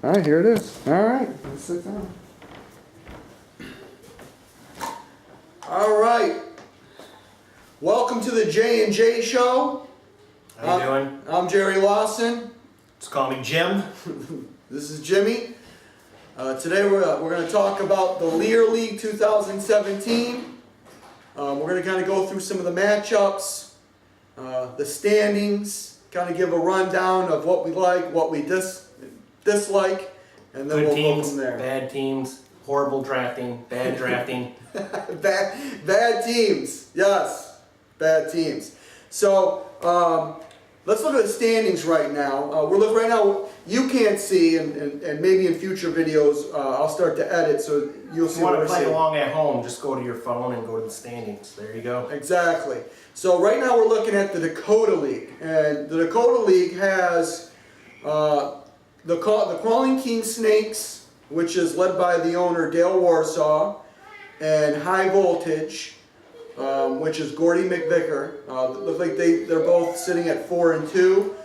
All right, here it is. All right, let's sit down. All right. Welcome to the J&J Show. How you doing? I'm Jerry Lawson. Just call me Jim. This is Jimmy. Today we're going to talk about the Lear League 2017. We're going to kind of go through some of the matchups, the standings, kind of give a rundown of what we like, what we dislike, and then Good we'll teams, go from there. bad teams, horrible drafting, bad drafting. Bad teams, yes, bad teams. So let's look at the standings right now. We're looking right now. You can't see, and maybe in future videos I'll start to edit so you'll see If you want what to I play see. along at home, just go to your phone and go to the standings. There you go. Exactly. So right now we're looking at the Dakota League, and the Dakota League has the Crawling King Snakes, which is led by the owner Dale Warsaw, and High Voltage, which is Gordy McVicker. Look like they're both sitting at 4-2.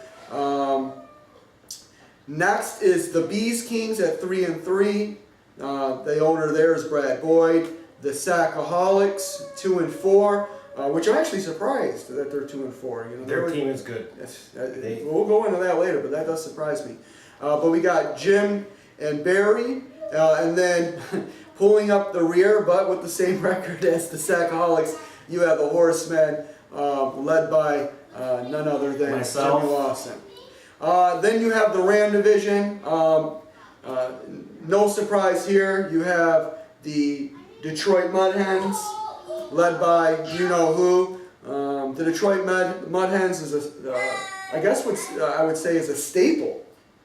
Next is the Bees Kings at 3-3. The owner there is Brad Boyd. The Sackaholics 2-4, which I'm actually surprised that they're 2-4. You know, Their team is good. We'll go into that later, but that does surprise me. But we got Jim and Barry, and then pulling up the rear, but with the same record as the Sackaholics, you have the Horsemen, led by none other than myself. Jimmy Lawson. Then you have the Ram Division. No surprise here. You have the Detroit Mud Hens, led by you-know-who. The Detroit Mud Hens is I guess what I would say is a staple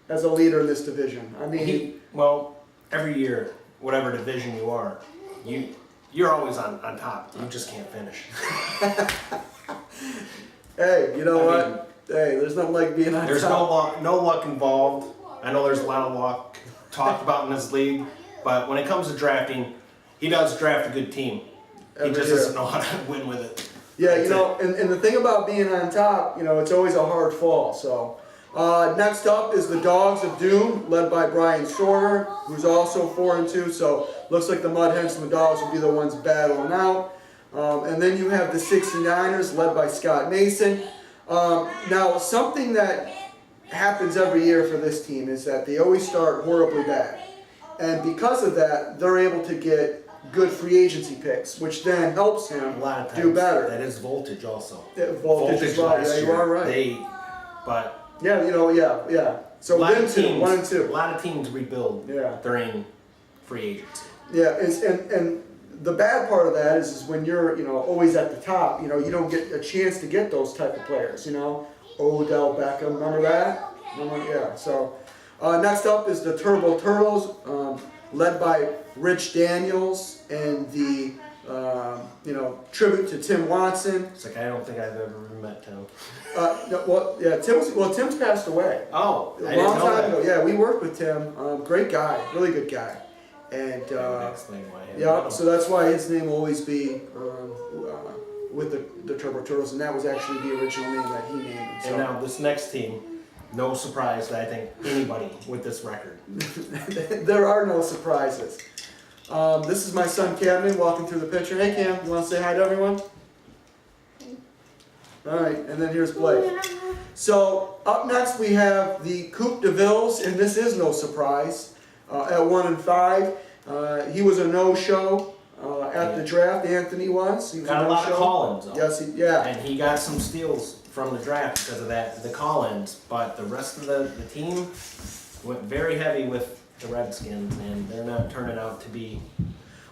as a leader in this division. I mean, well, every year, whatever division you are, you're always on top. You just can't finish. Hey, you know what? Hey, there's nothing like being on There's top. no luck involved. I know there's a lot of luck talked about in this league, but when it comes to drafting, he does draft a good team. He just doesn't know how to win with it. Yeah, you know, and the thing about being on top, you know, it's always a hard fall. So next up is the Dogs of Doom, led by Brian Shorter, who's also 4-2. So looks like the Mud Hens and the Dogs will be the ones battling out. And then you have the 69ers, led by Scott Mason. Now, something that happens every year for this team is that they always start horribly bad. And because of that, they're able to get good free agency picks, which then helps him do better. That is Voltage also. Yeah, Voltage is right. Yeah, you are right. Yeah, you know, yeah. So win two, 1-2. A lot of teams rebuild during free agency. Yeah, and the bad part of that is when you're, you know, always at the top, you know, you don't get a chance to get those type of players, you know. Odell Beckham, remember that? Yeah, so next up is the Turbo Turtles, led by Rich Daniels, and the, you know, tribute to Tim Watson. It's like, I don't think I've ever met Tim. No, well, yeah, Tim's passed away. Oh, a long time ago. Yeah, we worked with Tim. Great guy, really good guy. And yeah, so that's why his name will always be with the Turbo Turtles, and that was actually the original name that he named. So. And now this next team, no surprise that I think anybody with this record. There are no surprises. This is my son Camden walking through the picture. Hey Cam, you want to say hi to everyone? All right, and then here's Blake. So up next we have the Coupe de Villes, and this is no surprise. At 1-5, he was a no-show at the draft. Anthony was. He was got a lot of call-ins. Yes, and he got some steals from the draft because of that, the call-ins. But the rest of the team went very heavy with the Redskins, and they're not turning out to be.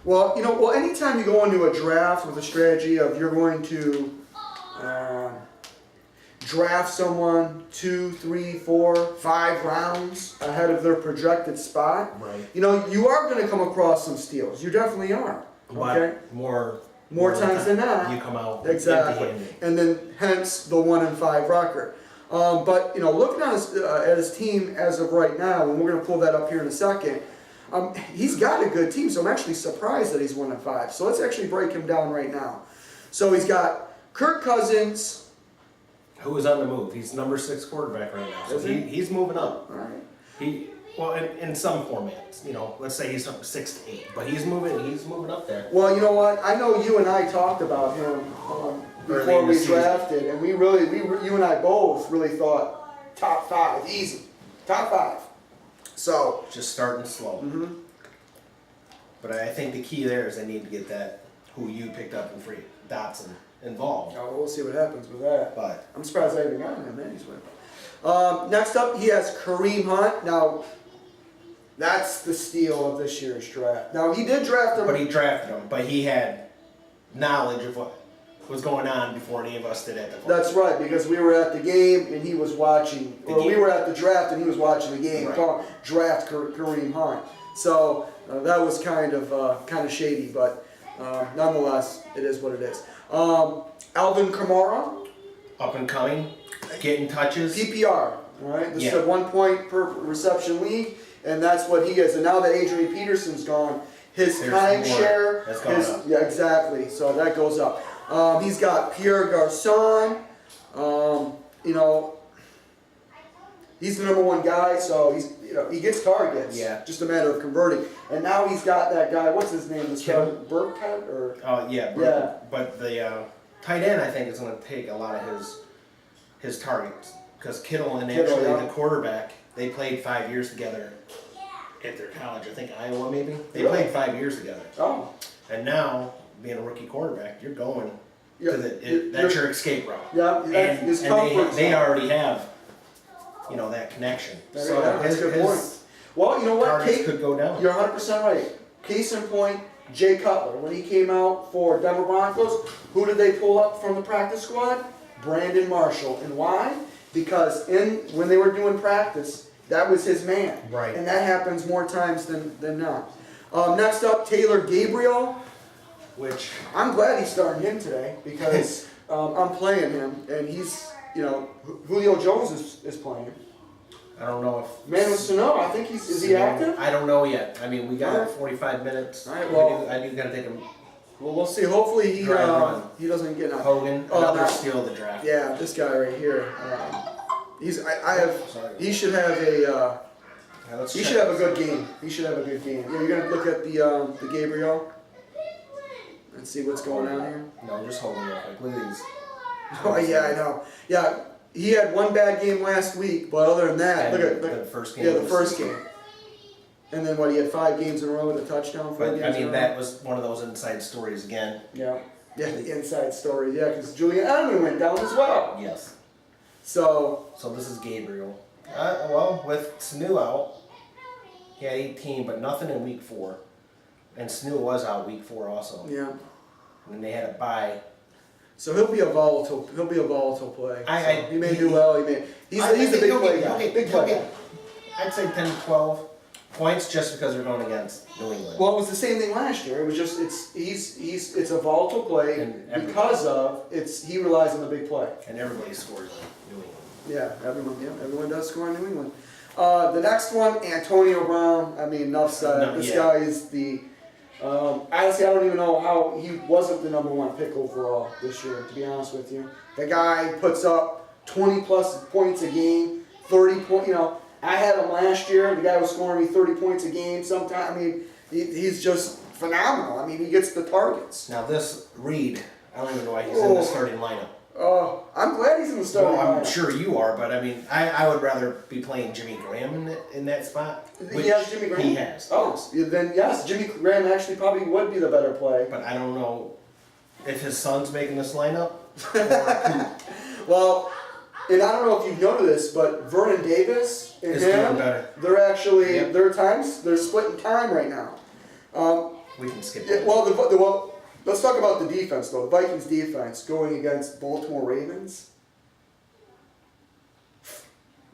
Well, you know, anytime you go into a draft with a strategy of you're going to draft someone 2, 3, 4, 5 rounds ahead of their projected spot, right? You know, you are going to come across some steals. You definitely are. Okay. But more times than not, you come out exactly, empty-handed. and then hence the 1-5 record. But you know, looking at his team as of right now, and we're going to pull that up here in a second. He's got a good team, so I'm actually surprised that he's 1-5. So let's actually break him down right now. So he's got Kirk Cousins. Who is on the move? He's number 6 quarterback right now. So he's moving up. All right. Well, in some formats, let's say he's 6'8", but he's moving up there. Well, you know what? I know you and I talked about him Early before in the we season. drafted, and you and I both really thought top 5, easy, top 5. So Just starting slow. mhm. But I think the key there is they need to get that who you picked up in free Dotson involved. Oh, we'll see what happens with that. But I'm surprised I even got him anyway. Next up, he has Kareem Hunt. Now, that's the steal of this year's draft. Now, he did draft him. but he drafted him, but he had knowledge of what was going on before any of us did at the point. That's right, because we were at the game and he was watching, The or we game. were at the draft and he was watching the game. Right. Draft Kareem Hunt. So that was kind of shady, but nonetheless, it is what it is. Alvin Kamara, Up and coming, getting touches. PPR. All right, this is Yeah. a 1 point per reception league, and that's what he is. And now that Adrian Peterson's gone, his There's timeshare, more. That's gone up. yeah, exactly. So that goes up. He's got Pierre Garçon. He's the #1 guy, so he gets targets. Yeah. Just a matter of converting. And now he's got that guy. What's his name? This guy, Kittle. Burkhead or Yeah, Yeah. but the tight end I think is going to take a lot of his targets because Kittle and Kittle, actually yeah. the quarterback, they played 5 years together at their college. I think Iowa maybe. They Really? played 5 years together, oh and now being a rookie quarterback, you're going yeah, to that's your escape route. yeah. That's his comfort They zone. already have that connection. That's So a good point. his Well, you know what? targets Kate, could go down. you're 100% right. Case in point, Jay Cutler. When he came out for Denver Broncos, who did they pull up from the practice squad? Brandon Marshall. And why? Because when they were doing practice, that was his man. Right. And that happens more times than not. Next up, Taylor Gabriel. Which I'm glad he's starting him today because I'm playing him, and he's, Julio Jones is playing. I don't know if Manu Sano, I think is he active? I don't know yet. I mean, we got Alright. 45 minutes. Alright, well- I do gotta take him. Well, we'll see. Hopefully he Dry run. he doesn't get knocked. Hogan, Oh, another no. steal of the draft. Yeah, this guy right here. Sorry. He should have a Yeah, let's he check. should have a good game. He should have a good game. Yeah, you're gonna look at the Gabriel and see what's going on here. No, just hold him real quick. Look at these. Oh yeah, I know. Yeah, he had one bad game last week, but other than that, And look the at first game. yeah, the was- first game. And then what? He had 5 games in a row with a touchdown. 4 But games I in a mean, row. that was one of those inside stories again. Yeah, yeah, the inside story. Yeah, because Julian Edelman went down as well. Yes. So So this is Gabriel. Well, with Sanu out, he had 18, but nothing in week 4. And Sanu was out week 4 also. yeah. And then they had a bye. So he'll be a volatile play. I- So he may do well. He's I a think big he'll play get- guy. he'll get- Big he'll play guy. get- I'd say 10 to 12 points just because they're going against New England. Well, it was the same thing last year. It was just it's a volatile play And because he relies on the big play. And everybody scores on New England. Yeah, everyone does score in New England. The next one, Antonio Brown. I mean, enough said. No, This yeah. guy is the. Honestly, I don't even know how he wasn't the #1 pick overall this year. To be honest with you, the guy puts up 20+ points a game, 30 point. I had him last year. The guy was scoring me 30 points a game. Sometimes, I mean, he's just phenomenal. I mean, he gets the targets. Now this Reed, I don't even know why he's in the Oh. starting lineup. Oh, I'm glad he's in the starting Well, I'm lineup. sure you are, but I mean, I would rather be playing Jimmy Graham in that spot. He has Jimmy Graham. He has. Oh, then yes, Jimmy Graham actually probably would be the better play. But I don't know if his son's making this lineup. Or who Well, and I don't know if you've noticed this, but Vernon Davis and is doing him, better. they're actually Yep. they're splitting time right now. We can skip Yeah, that. well, let's talk about the defense though. The Vikings defense going against Baltimore Ravens.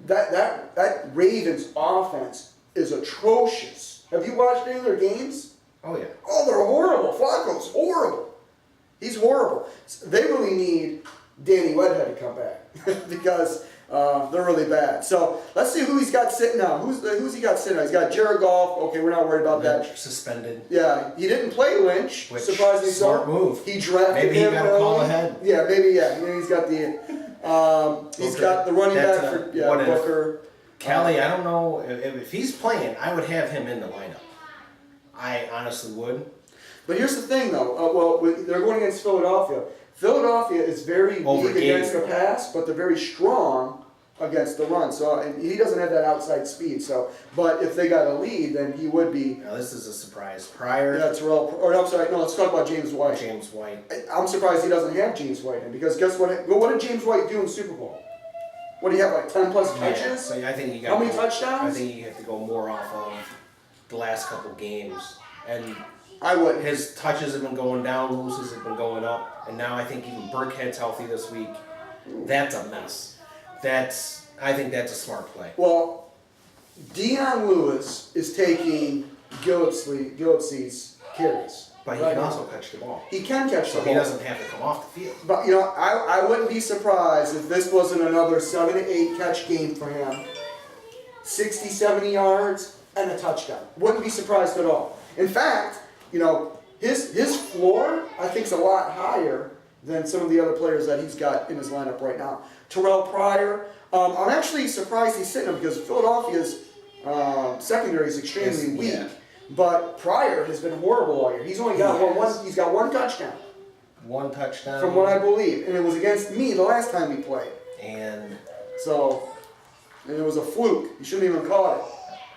That Ravens offense is atrocious. Have you watched any of their games? Oh yeah. Oh, they're horrible. Flacco's horrible. He's horrible. They really need Danny Wedhead to come back because they're really bad. So let's see who he's got sitting now. Who's he got sitting now? He's got Jared Goff. Okay, we're not worried about that. Lynch suspended. Yeah, he didn't play Lynch. Which, Surprisingly smart so. move. He drafted Maybe he him got a call early. ahead. Yeah, maybe. Yeah, he's got the. He's Booker. got the running That's back a for what if. Booker. Kelly, I don't know if he's playing. I would have him in the lineup. I honestly would. But here's the thing, though. They're going against Philadelphia. Philadelphia is very weak against the pass, but they're very strong against the run. So and he doesn't have that outside speed. So, but if they got a lead, then he would be. Now this is a surprise. Pryor. Yeah, Terrell. Or I'm sorry. No, let's talk about James White. James White. I'm surprised he doesn't have James White in because guess what? What did James White do in the Super Bowl? What do you have, like 10 plus catches? Yeah, so I think you got. How many touchdowns? I think you have to go more off of the last couple games, and I would. his touches have been going down, loses have been going up, and now I think even Burkhead's healthy this week. That's a mess. I think that's a smart play. Well, Dion Lewis is taking Gillespie's carries. But he right can now. also catch the ball. He can catch the So ball. he doesn't have to come off the field. But, you know, I wouldn't be surprised if this wasn't another 7 to 8 catch game for him. 60, 70 yards and a touchdown. Wouldn't be surprised at all. In fact, you know, his floor, I think, is a lot higher than some of the other players that he's got in his lineup right now. Terrell Pryor, I'm actually surprised he's sitting him because Philadelphia's secondary is extremely weak. Yeah. But Pryor has been horrible all year. He's only got he's got one touchdown. One touchdown. From what I believe. And it was against me the last time he played. And it was a fluke. He shouldn't even caught it.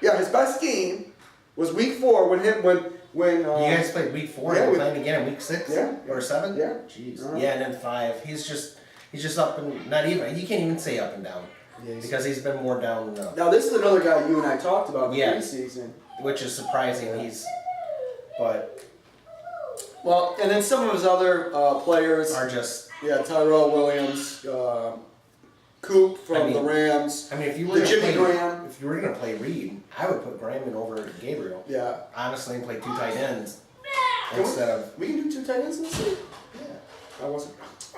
Yeah, his best game was week 4 when you guys played week 4 and we're playing again in week 6? Yeah. Or 7? Yeah. Jeez. Uh-huh. Yeah, and then 5. He's just up and not even. You can't even say up and down. Yeah, because he's been more down than up. Now this is another guy you and I talked about in the Yeah. preseason. Which is surprising. Well, and then some of his other players are just Tyrell Williams, Coop from the Rams. I mean, if you were Jimmy Graham. If you were gonna play Reed, I would put Graham in over Gabriel. Yeah. Honestly, and play 2 tight ends instead of. We can do 2 tight ends in this league. Yeah.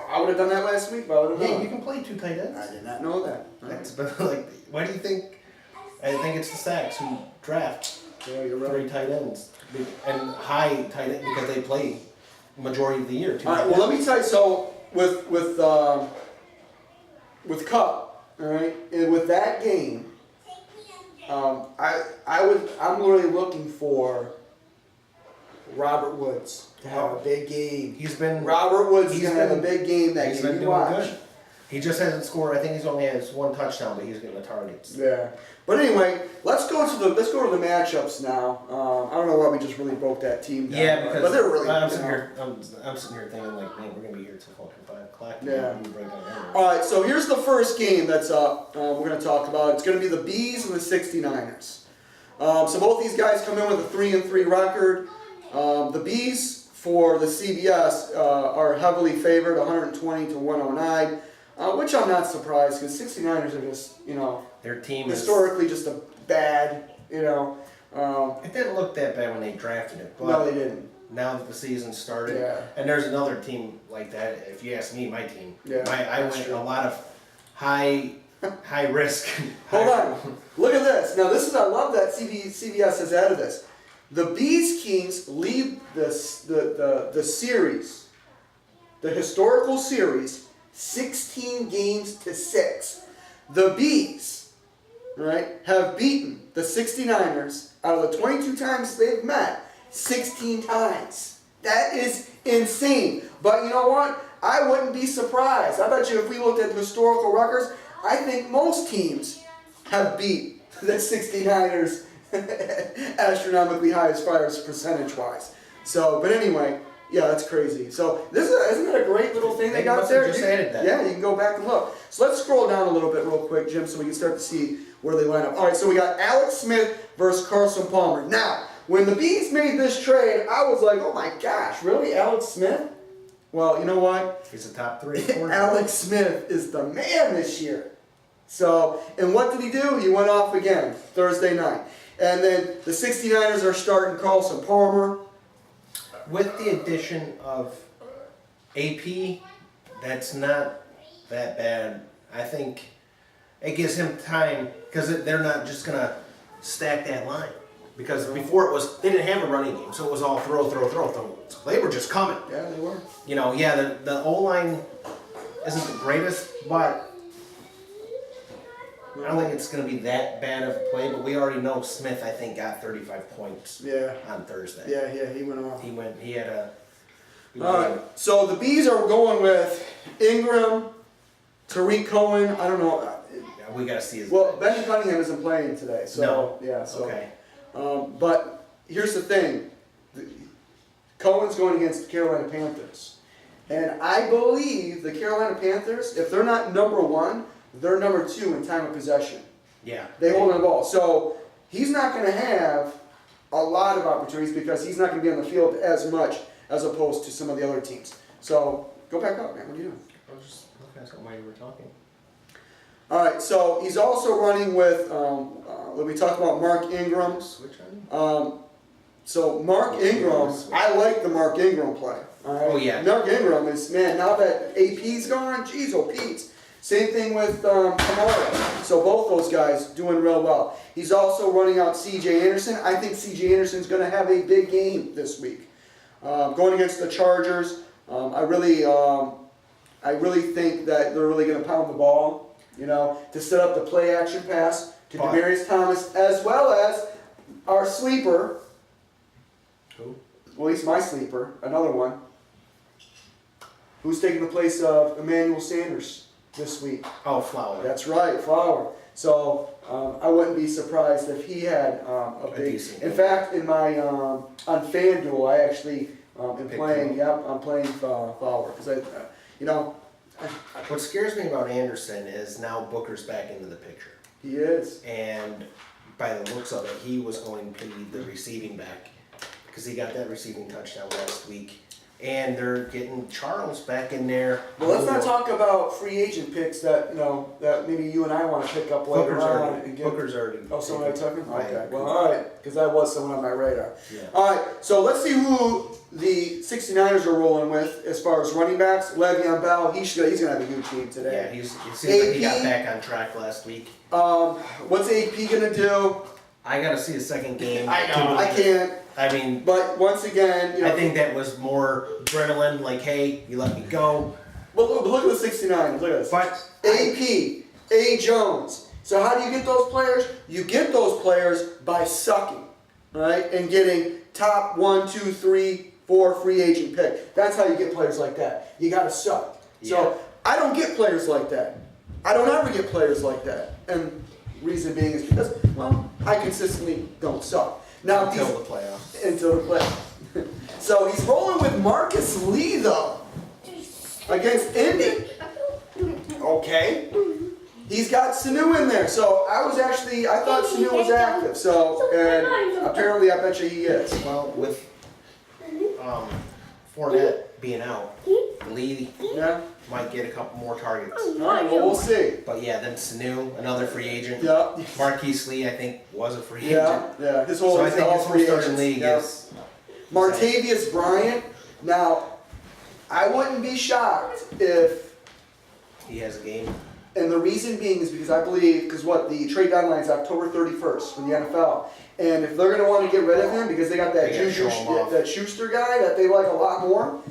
I would have done that last week, but I would have Yeah, known. you can play 2 tight ends. I did not know that. That's but like, why do you think? I think it's the Stacks who draft Yeah, you're 3 tight ends and high tight end because they play majority of the year. All right. Well, let me tell you. So with Cup, all right, and with that game, I'm literally looking for Robert Woods to have a big game. Robert Woods is gonna have a big game that He's game. been You doing watch. good. He just hasn't scored. I think he's only has 1 touchdown, but he's getting the targets. Yeah. But anyway, let's go to the matchups now. I don't know why we just really broke that team down. Yeah, because but they're really. I'm sitting here thinking like, man, we're gonna be here till fucking 5 o'clock. Yeah. Right. All right, so here's the first game that's up. We're going to talk about. It's going to be the Bees and the 69ers. So both these guys come in with a 3-3 record. The Bees for the CBS are heavily favored, 120 to 109, which I'm not surprised because 69ers are just, Their team historically just a bad, It didn't look that bad when they drafted it, but no, they didn't. now that the season started, Yeah. and there's another team like that. If you ask me, my team, Yeah, I that's went true. a lot of high risk. Hold on. Look at this. Now I love that CBS has added this. The Bees Kings lead the series, the historical series, 16 games to 6. The Bees, right, have beaten the 69ers out of the 22 times they've met, 16 times. That is insane. But you know what? I wouldn't be surprised. I bet you if we looked at historical records, I think most teams have beat the 69ers astronomically high as far as percentage-wise. So, but anyway, yeah, that's crazy. So isn't that a great little thing they got there? Just added that. Yeah, you can go back and look. So let's scroll down a little bit real quick, Jim, so we can start to see where they line up. All right, so we got Alex Smith versus Carson Palmer. Now, when the Bees made this trade, I was like, oh my gosh, really, Alex Smith? Well, you know what? He's a top 3. Alex Smith is the man this year. So, and what did he do? He went off again Thursday night. And then the 69ers are starting Carson Palmer. With the addition of AP, that's not that bad. I think it gives him time because they're not just going to stack that line. Because before they didn't have a running game, so it was all throw. So they were just coming. Yeah, they were. The O-line isn't the greatest, but I don't think it's going to be that bad of a play, but we already know Smith, I think, got 35 points on Thursday. Yeah, he went off. He had a... All right, so the Bees are going with Ingram, Tariq Cohen, I don't know. Yeah, we got to see his... Well, Ben Cunningham isn't playing today, so, No. yeah, so. Okay. But here's the thing. Cohen's going against the Carolina Panthers. And I believe the Carolina Panthers, if they're not number one, they're number two in time of possession. Yeah. They hold the ball. So he's not going to have a lot of opportunities because he's not going to be on the field as much as opposed to some of the other teams. So go back up, man. What are you doing? I was just looking at something while you were talking. All right, so he's also running with, we talked about Mark Ingram. Switch on? So Mark Ingram, I like the Mark Ingram play. All right? Oh, yeah. Mark Ingram is, man, now that AP's gone, geez, oh Pete. Same thing with Kamara. So both those guys doing real well. He's also running out C.J. Anderson. I think C.J. Anderson's going to have a big game this week. Going against the Chargers, I really think that they're really going to pound the ball, you know, to set up the play action pass to Demaryius Thomas, as well as our sleeper. Who? Well, he's my sleeper, another one. Who's taking the place of Emmanuel Sanders this week? Oh, Flower. That's right, Flower. So I wouldn't be surprised if he had a big. In fact, in my on FanDuel, I actually am playing. Yep, I'm playing Flower because What scares me about Anderson is now Booker's back into the picture. He is. And by the looks of it, he was going to be the receiving back because he got that receiving touchdown last week. And they're getting Charles back in there. Well, let's not talk about free agent picks that that maybe you and I want to pick up later on. Booker's already. Oh, someone I took him? Okay. Well, all right, because that was someone on my radar. Yeah. All right, so let's see who the 69ers are rolling with as far as running backs. Le'Veon Bell, he's going to have a huge game today. Yeah, it seems like he got back on track last week. What's AP going to do? I got to see a second game. I know, I can't. I mean, but once again, I think that was more adrenaline, like, hey, you let me go. But look at the 69ers, look at this. But AP, A. Jones. So how do you get those players? You get those players by sucking, right? And getting top 1, 2, 3, 4 free agent pick. That's how you get players like that. You got to suck. Yeah. So I don't get players like that. I don't ever get players like that. And reason being is because, well, I consistently don't suck. Now until the playoffs. Until the playoffs. So he's rolling with Marcus Lee, though, against Indy. Okay. He's got Sanu in there. So I thought Sanu was active. So, and apparently I bet you he is. Well, with Fournette being out, Lee might get a couple more targets. All right, well, we'll see. But yeah, then Sanu, another free agent. Yeah. Marquise Lee, I think, was a free agent. Yeah. His So I think his whole starting agents. league is... Martavius Bryant. Now, I wouldn't be shocked if... he has a game. And the reason being is because I believe, because the trade deadline is October 31st for the NFL. And if they're going to want to get rid of him because they got that that Schuster guy that they like a lot more,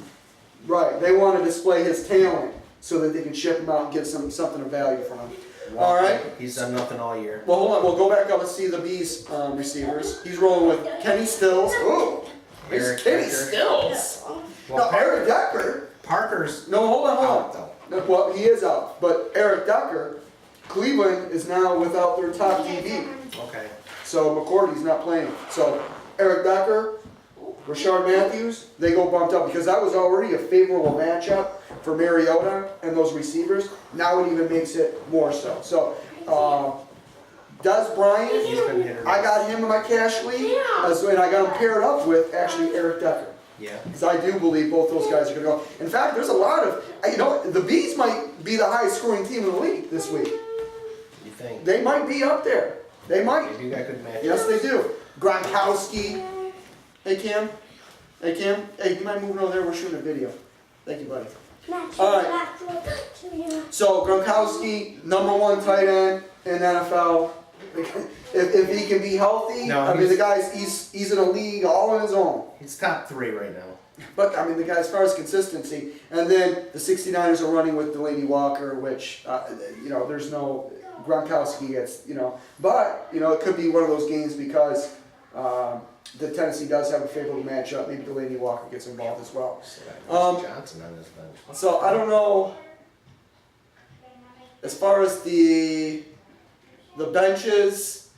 right, they want to display his talent so that they can ship him out and get something of value from him. All right? He's done nothing all year. Well, hold on. We'll go back up and see the Bees receivers. He's rolling with Kenny Stills. Ooh, Eric Kenny Decker. Stills. Well, No, Eric Decker. Parker's No, hold on. out, though. No, well, he is out. But Eric Decker, Cleveland is now without their top DB. Okay. So McCourty's not playing. So Eric Decker, Rashard Matthews, they go bumped up because that was already a favorable matchup for Mariota and those receivers. Now it even makes it more so. So Des Bryant, He's been hit or I got him in my cash league, and I got him paired up with actually Eric Decker. Yeah. Because I do believe both those guys are going to go. In fact, there's a lot of, the Bees might be the highest scoring team in the league this week. You think? They might be up there. They might. They do got good matches. Yes, they do. Gronkowski. Hey, Cam. Hey, you mind moving over there? We're shooting a video. Thank you, buddy. All right. So, Gronkowski, #1 tight end in NFL. If he can be healthy, the guy's he's in a league all on his own. He's top 3 right now. But, the guy, as far as consistency, and then the 69ers are running with Delaney Walker, which, there's no... Gronkowski gets, but, it could be one of those games because the Tennessee does have a favorable matchup. Maybe Delaney Walker gets involved as well. Johnson on his bench. So I don't know, as far as the benches,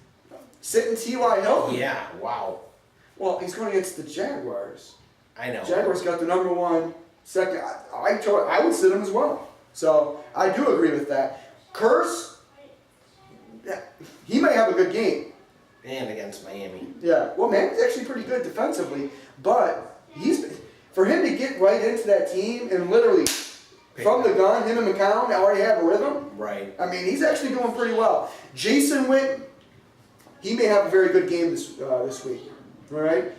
sitting T.Y. Hilton. Yeah, wow. Well, he's going against the Jaguars. I know. Jaguars got the number one, second. I would sit him as well. So I do agree with that. Curse, he may have a good game. And against Miami. Yeah. Well, Miami's actually pretty good defensively, but for him to get right into that team and literally from the gun, him and McCown already have a rhythm. Right. I mean, he's actually doing pretty well. Jason Witten, he may have a very good game this week. All right.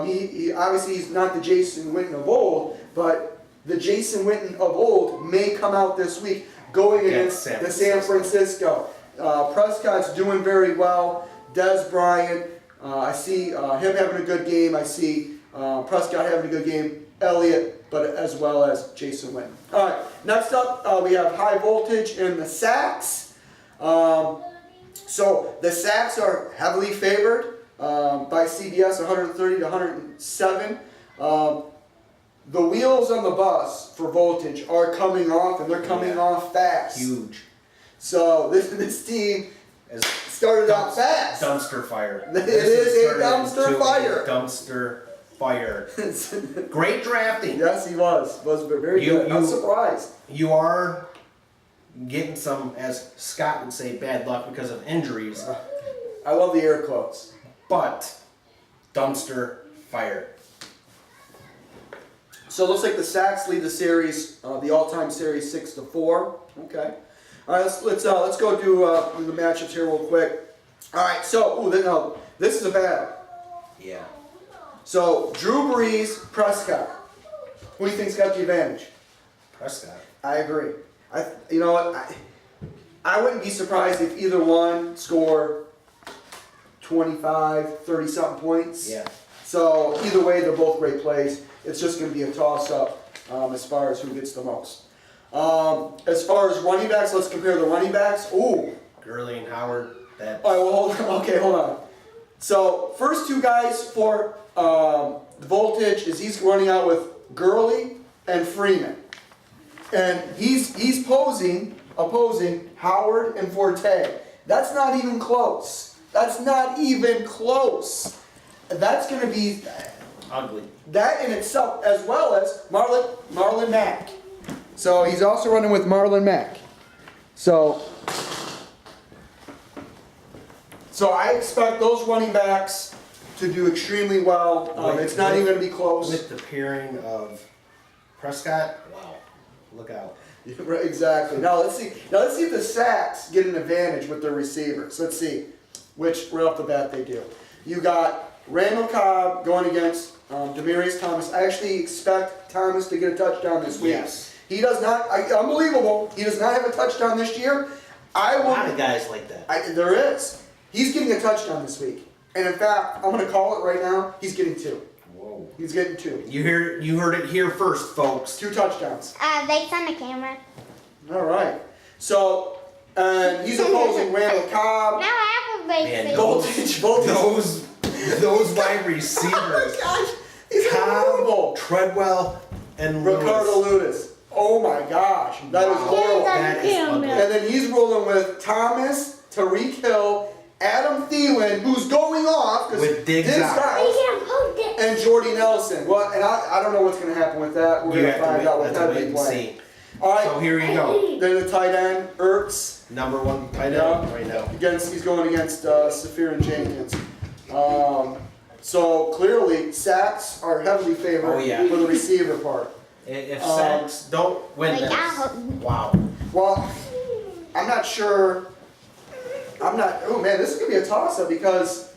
He obviously he's not the Jason Witten of old, but the Jason Witten of old may come out this week going against the San Francisco. Prescott's doing very well. Des Bryant, I see him having a good game. I see Prescott having a good game. Elliott, but as well as Jason Witten. All right. Next up, we have high voltage in the sacks. So the sacks are heavily favored by CBS, 130 to 107. The wheels on the bus for voltage are coming off, and they're coming off fast. Huge. So this team started out fast. Dumpster fire. It is a dumpster fire. Dumpster fire. Great drafting. Yes, he was very good. I'm surprised. You are getting some, as Scott would say, bad luck because of injuries. I love the air quotes. But dumpster fire. So it looks like the sacks lead the series, the all-time series 6-4. Okay. All right, let's go do the matchups here real quick. All right, so this is a battle. Yeah. So Drew Brees, Prescott. Who do you think's got the advantage? Prescott. I agree. I wouldn't be surprised if either one score 25, 30-something points. Yeah. So either way, they're both great plays. It's just going to be a toss-up as far as who gets the most. As far as running backs, let's compare the running backs. Ooh. Gurley and Howard. All right, well, hold on. So first two guys for the voltage is he's running out with Gurley and Freeman. And he's opposing Howard and Forte. That's not even close. That's not even close. That's going to be ugly. That in itself, as well as Marlon Mack. So he's also running with Marlon Mack. So I expect those running backs to do extremely well. It's not even going to be close. With the pairing of Prescott, wow, look out. Exactly. Now let's see if the sacks get an advantage with their receivers. Let's see which right off the bat they do. You got Randall Cobb going against Demaryius Thomas. I actually expect Thomas to get a touchdown this week. Yes. He does not. Unbelievable. He does not have a touchdown this year. A lot of guys like that. There is. He's getting a touchdown this week. And in fact, I'm going to call it right now. He's getting 2. Whoa. He's getting 2. You heard it here first, folks. 2 touchdowns. They on the camera. All right. So, he's opposing Randall Cobb. Now I have a big Voltage. Those wide receivers. Oh my gosh. He's Cobb, horrible. Treadwell, and Ricardo Lewis. Oh my gosh. That is horrible. That is ugly. And then he's rolling with Thomas, Tyreek Hill, Adam Thielen, who's going off with Diggs out, and Jordy Nelson. Well, and I don't know what's going to happen with that. We're going to find out what that big play. All right. So here you go. Then the tight end, Ertz. Number 1 tight end right now. He's going against Safir and Jenkins. So clearly, sacks are heavily favored for the receiver part. If sacks don't win this, wow. Well, I'm not sure. Oh man, this is gonna be a toss-up because.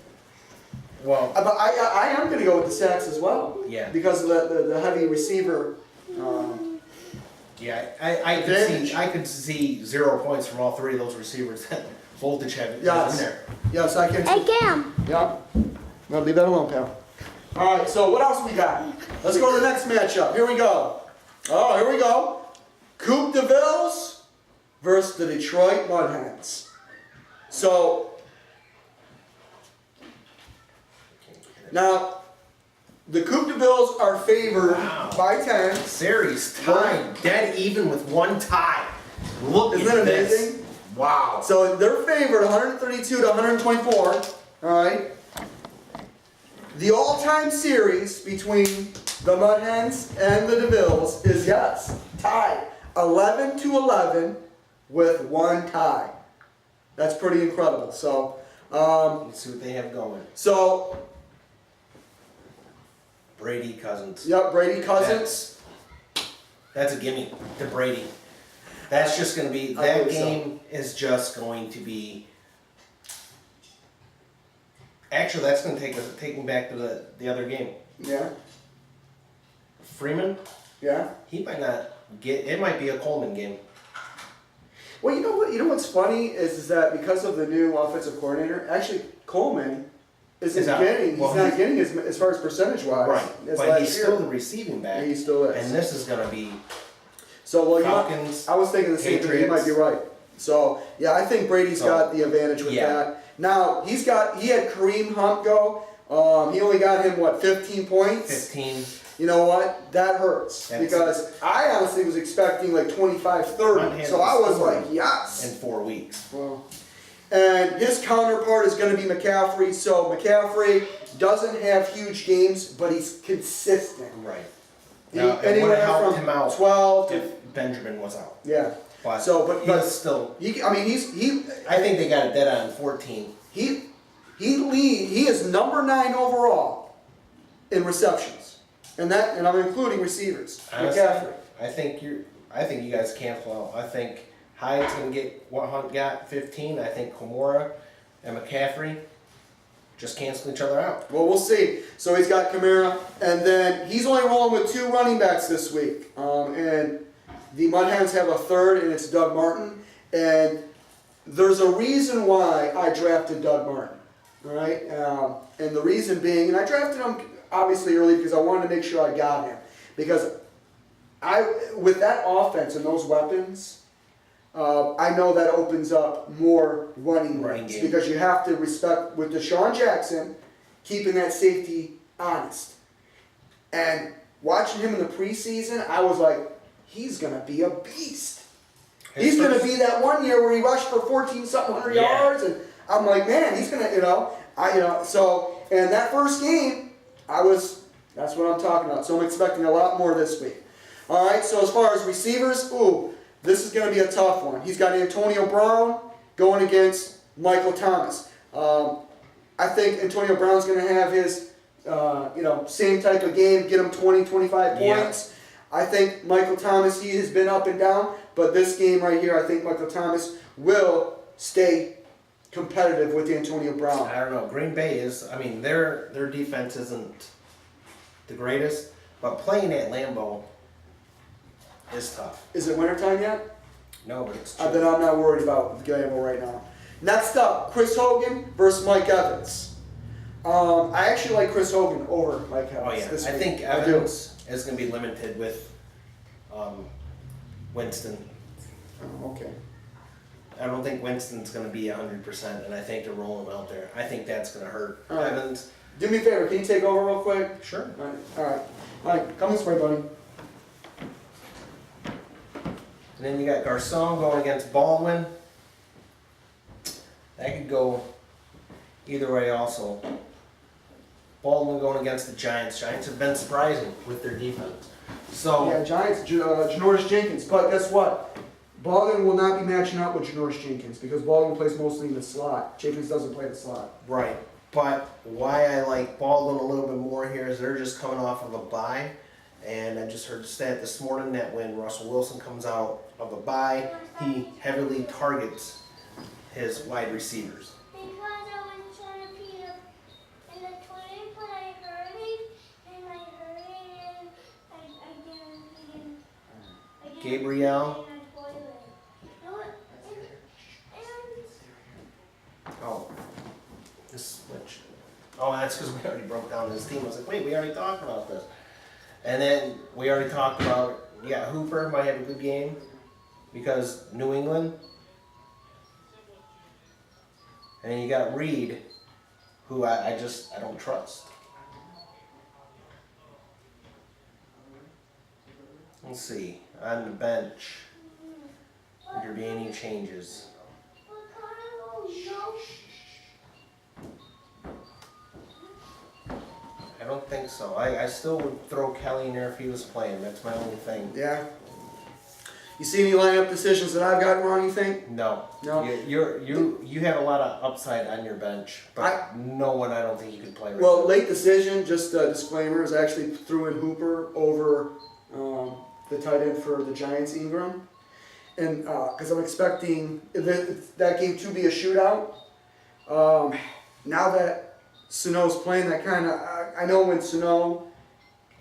Well, but I am gonna go with the sacks as well. Yeah. Because of the heavy receiver. Yeah, I could see 0 points from all 3 of those receivers that Voltage had in there. Yes, I can. Hey, Cam. Yeah. Well, leave that alone, pal. All right. So what else we got? Let's go to the next matchup. Here we go. Oh, here we go. Coupe de Villes versus the Detroit Mudhens. So now the Coupe de Bills are favored Wow. by 10. Series tied, dead even with one tie. Look Isn't at that this. amazing? Wow. So they're favored 132 to 124. All right. The all-time series between the Mud Hens and the DeVilles is, yes, tied 11 to 11 with one tie. That's pretty incredible. So, Let's see what they have going. so Brady Cousins. yep, Brady Cousins. That's a gimme to Brady. That's just going to be, I that believe so. game is just going to be. Actually, that's going to take me back to the other game. Yeah, Freeman, yeah. he might not get. It might be a Coleman game. Well, you know what? You know what's funny is that because of the new offensive coordinator, actually Coleman isn't Is out. getting. Well, he's not he's- getting as far as percentage wise. Right, As but last he's year. still the receiving back. He still is. And this is going to be So well, Falcons, I was thinking the same thing. You might be right. So yeah, I think Brady's So, got the advantage with yeah. that. Now he had Kareem Hunt go. He only got him 15 points. 15. You know what? That hurts That's- because I honestly was expecting like 25, 30. Hunt So I was scored like, yes. in 4 weeks. Well, and his counterpart is going to be McCaffrey. So McCaffrey doesn't have huge games, but he's consistent. Right. He, Now, it would anywhere have helped from him out 12 to if Benjamin was out. yeah. But So, but he's still. he, I mean, he I think they got it dead on 14. he is number 9 overall in receptions, and I'm including receivers. Honestly, McCaffrey. I think you guys cancel out. I think Hyde's gonna get what Hunt got, 15. I think Komora and McCaffrey just cancel each other out. Well, we'll see. So he's got Kamara, and then he's only rolling with 2 running backs this week. And the Mud Hens have a third, and it's Doug Martin. And there's a reason why I drafted Doug Martin. All right, and the reason being, and I drafted him obviously early because I wanted to make sure I got him because with that offense and those weapons. I know that opens up more running lanes game. because you have to respect with Deshaun Jackson keeping that safety honest. And watching him in the preseason, I was like, he's gonna be a beast. He's gonna be that one year where he rushed for 14-something hundred Yeah. yards, and I'm like, man, he's gonna, So, and that first game, that's what I'm talking about. So I'm expecting a lot more this week. All right. So as far as receivers, this is going to be a tough one. He's got Antonio Brown going against Michael Thomas. I think Antonio Brown's going to have his, same type of game, get him 20, 25 points. I think Michael Thomas, he has been up and down, but this game right here, I think Michael Thomas will stay competitive with Antonio Brown. I don't know. Green Bay is. I mean, their defense isn't the greatest, but playing at Lambeau is tough. Is it wintertime yet? No, but it's Then I'm not worried about Gamble right now. Next up, Chris Hogan versus Mike Evans. I actually like Chris Hogan over Mike Evans. Oh yeah, this I week. think I do. Evans is going to be limited with Winston. Oh, okay. I don't think Winston's going to be 100%, and I think to roll him out there, I think that's going to hurt All right. Evans. Do me a favor. Can you take over real quick? Sure. All right. All right. Come this way, buddy. And then you got Garcon going against Baldwin. That could go either way also. Baldwin going against the Giants. Giants have been surprising with their defense. So Yeah, Giants, Janoris Jenkins. But guess what? Baldwin will not be matching up with Janoris Jenkins because Baldwin plays mostly in the slot. Jenkins doesn't play the slot. right. But why I like Baldwin a little bit more here is they're just coming off of a bye. And I just heard a stat this morning that when Russell Wilson comes out of a bye, he heavily targets his wide receivers. Because I was trying to pee in the toilet, but I heard it, and I heard it, and I didn't Gabriel. in the toilet. You know what? Oh, this switch. Oh, that's because we already broke down his team. I was like, wait, we already talked about this. And then we already talked about, Hooper might have a good game because New England. And then you got Reed, who I don't trust. Let's see, on the bench, would there be any changes? I don't think so. I still would throw Kelly in there if he was playing. That's my only thing. Yeah. You see any lineup decisions that I've gotten wrong, you think? No. No. You have a lot of upside on your bench, but no one I don't think you could play right Well, now. late decision, just a disclaimer, is I actually threw in Hooper over the tight end for the Giants, Ingram. And because I'm expecting that game to be a shootout. Now that Sano's playing, that kind of, I know when Sano,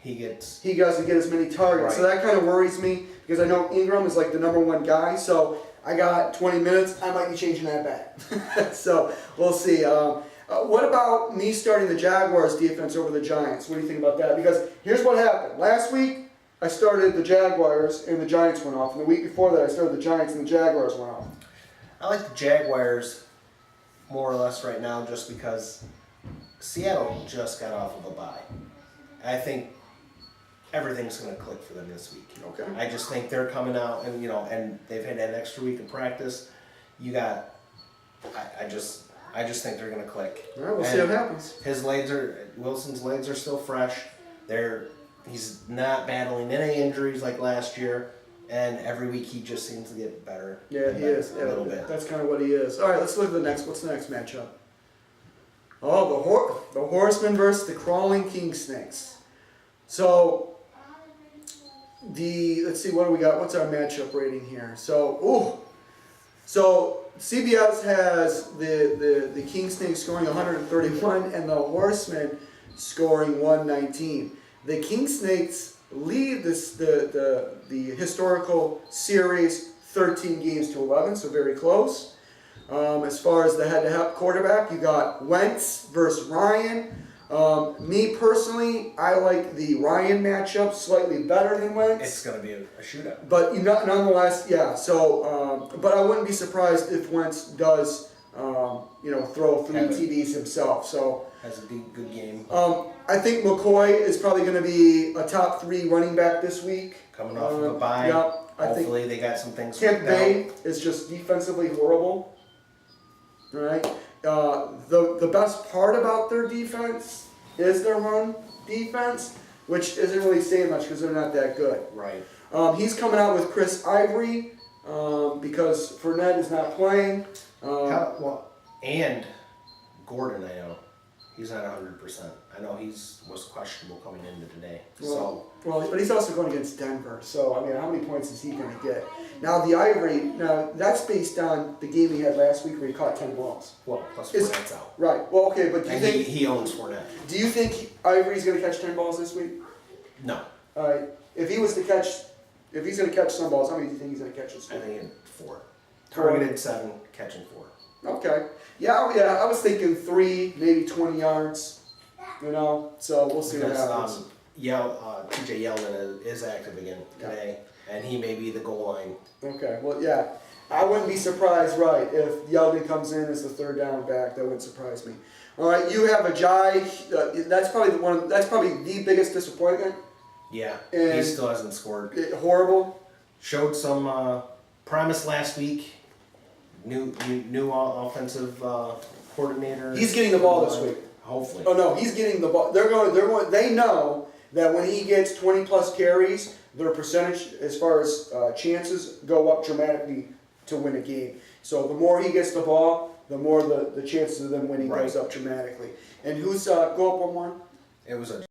he doesn't get as many targets. So Right. that kind of worries me because I know Ingram is like the #1 guy. So I got 20 minutes. I might be changing that back. So we'll see. What about me starting the Jaguars defense over the Giants? What do you think about that? Because here's what happened. Last week, I started the Jaguars and the Giants went off. And the week before that, I started the Giants and the Jaguars went off. I like the Jaguars more or less right now just because Seattle just got off of a bye. I think everything's going to click for them this week. Okay. I just think they're coming out and and they've had that extra week of practice. I just think they're going to click. All right, we'll see what happens. Wilson's legs are still fresh. He's not battling any injuries like last year, and every week he just seems to get better. Yeah, he is. A little bit. That's kind of what he is. All right, let's look at the next. What's the next matchup? Oh, the Horsemen versus the Crawling King Snakes. So let's see, what do we got? What's our matchup rating here? So CBS has the King Snakes scoring 131 and the Horsemen scoring 119. The King Snakes lead the historical series 13 games to 11, so very close. As far as the head-to-head quarterback, you got Wentz versus Ryan. Me personally, I like the Ryan matchup slightly better than Wentz. It's going to be a shootout. But nonetheless, yeah. So, but I wouldn't be surprised if Wentz does, throw 3 TDs himself. So has a good game. I think McCoy is probably going to be a top 3 running back this week. Coming off of a bye. Yeah, Hopefully they got some things. Tampa Bay is just defensively horrible. All right. The best part about their defense is their run defense, which isn't really saying much because they're not that good. Right. He's coming out with Chris Ivory because Fournette is not playing. And Gordon, I know he's not 100%. I know was questionable coming into today. But he's also going against Denver. So I mean, how many points is he going to get? Now the Ivory, that's based on the game he had last week where he caught 10 balls. Well, plus Fournette's out. Right. Well, okay, but do you think he owns Fournette? Do you think Ivory's going to catch 10 balls this week? No. All right. If he's going to catch some balls, how many do you think he's going to catch this week? I think 4. Targeted 7, catching 4. Okay. Yeah. I was thinking 3, maybe 20 yards. So we'll see what happens. TJ Yeldon is active again today, and he may be the goal line. Okay. Well, yeah. I wouldn't be surprised, right, if Yeldon comes in as the 3rd down back. That wouldn't surprise me. All right. You have Ajayi. That's probably the biggest disappointment. Yeah. And he still hasn't scored. Horrible. Showed some promise last week. New offensive coordinator. He's getting the ball this week. Hopefully. Oh no, he's getting the ball. They know that when he gets 20+ carries, their percentage as far as chances go up dramatically to win a game. So the more he gets the ball, the more the chances of them winning goes up dramatically. And who's go up 1 more? It was a